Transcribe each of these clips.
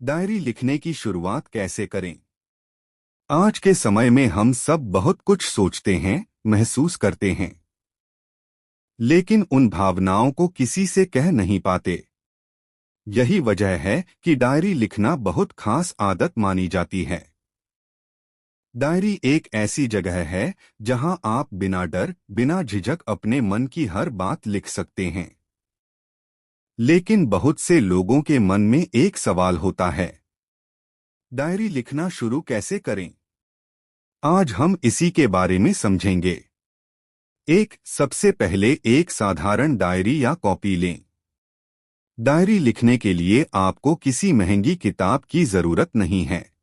Diary लिखने की शुरुआत कैसे करें? आज के समय में हम सब बहुत कुछ सोचते हैं, महसूस करते हैं, लेकिन उन भावनाओं को किसी से कह नहीं पाते। यही वजह है कि डायरी लिखना बहुत खास आदत मानी जाती है। डायरी एक ऐसी जगह है जहां आप बिना डर, बिना झिझक अपने मन की हर बात लिख सकते हैं। लेकिन बहुत से लोगों के मन में एक सवाल होता है, डायरी लिखना शुरू कैसे करें? आज हम इसी के बारे में समझेंगे। सबसे पहले एक साधारण डायरी या कॉपी लें। डायरी लिखने के लिए आपको किसी महंगी किताब की जरूरत नहीं है।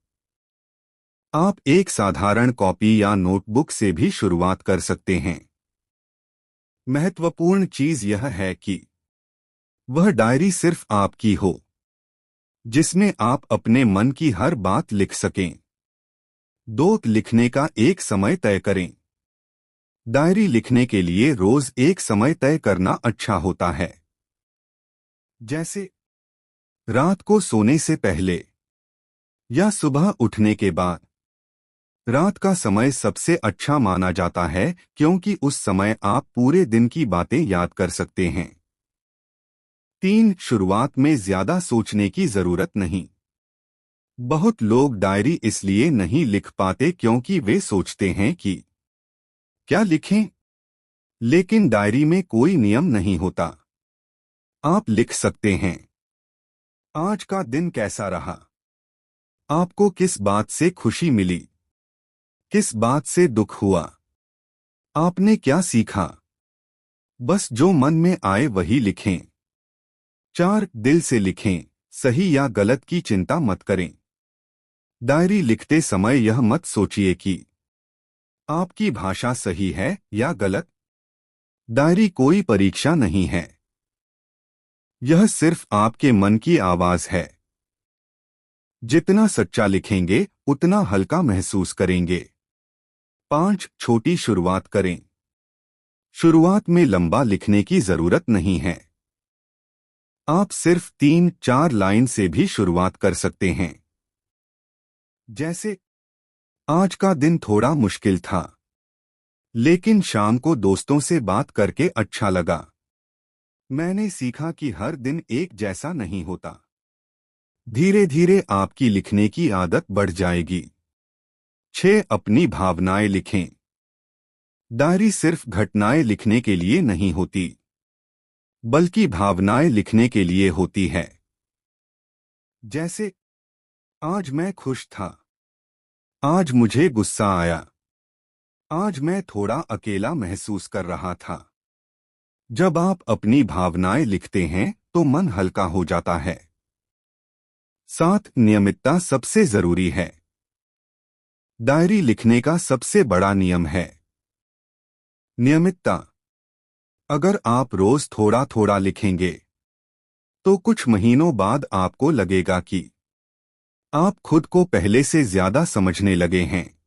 आप एक साधारण कॉपी या नोटबुक से भी शुरुआत कर सकते हैं। महत्वपूर्ण चीज यह है कि वह डायरी सिर्फ आपकी हो, जिसमें आप अपने मन की हर बात लिख सकें। लिखने का एक समय तय करें। डायरी लिखने के लिए रोज एक समय तय करना अच्छा होता है, जैसे रात को सोने से पहले या सुबह उठने के बाद। रात का समय सबसे अच्छा माना जाता है क्योंकि उस समय आप पूरे दिन की बातें याद कर सकते हैं। शुरुआत में ज्यादा सोचने की जरूरत नहीं। बहुत लोग डायरी इसलिए नहीं लिख पाते क्योंकि वे सोचते हैं कि क्या लिखें। लेकिन डायरी में कोई नियम नहीं होता। आप लिख सकते हैं, आज का दिन कैसा रहा, आपको किस बात से खुशी मिली, किस बात से दुख हुआ, आपने क्या सीखा। बस जो मन में आए वही लिखें। दिल से लिखें, सही या गलत की चिंता मत करें। डायरी लिखते समय यह मत सोचिए कि आपकी भाषा सही है या गलत। डायरी कोई परीक्षा नहीं है, यह सिर्फ आपके मन की आवाज है। जितना सच्चा लिखेंगे उतना हल्का महसूस करेंगे। छोटी शुरुआत करें। शुरुआत में लंबा लिखने की जरूरत नहीं है। आप सिर्फ 3-4 लाइन से भी शुरुआत कर सकते हैं। जैसे, आज का दिन थोड़ा मुश्किल था, लेकिन शाम को दोस्तों से बात करके अच्छा लगा। मैंने सीखा कि हर दिन एक जैसा नहीं होता। धीरे धीरे आपकी लिखने की आदत बढ़ जाएगी। अपनी भावनाएं लिखें। डायरी सिर्फ घटनाएं लिखने के लिए नहीं होती, बल्कि भावनाएं लिखने के लिए होती है। जैसे, आज मैं खुश था, आज मुझे गुस्सा आया, आज मैं थोड़ा अकेला महसूस कर रहा था। जब आप अपनी भावनाएं लिखते हैं तो मन हल्का हो जाता है। नियमितता सबसे जरूरी है। डायरी लिखने का सबसे बड़ा नियम है नियमितता। अगर आप रोज थोड़ा थोड़ा लिखेंगे, तो कुछ महीनों बाद आपको लगेगा कि आप खुद को पहले से ज्यादा समझने लगे हैं।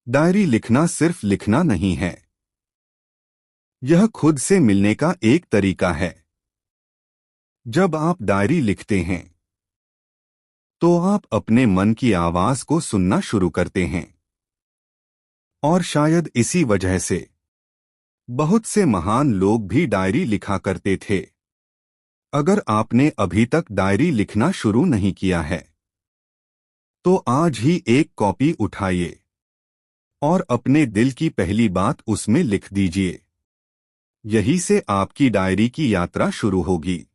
डायरी लिखना सिर्फ लिखना नहीं है, यह खुद से मिलने का एक तरीका है। जब आप डायरी लिखते हैं, तो आप अपने मन की आवाज को सुनना शुरू करते हैं। और शायद इसी वजह से बहुत से महान लोग भी डायरी लिखा करते थे। अगर आपने अभी तक डायरी लिखना शुरू नहीं किया है, तो आज ही एक कॉपी उठाइए और अपने दिल की पहली बात उसमें लिख दीजिए। यही से आपकी डायरी की यात्रा शुरू होगी।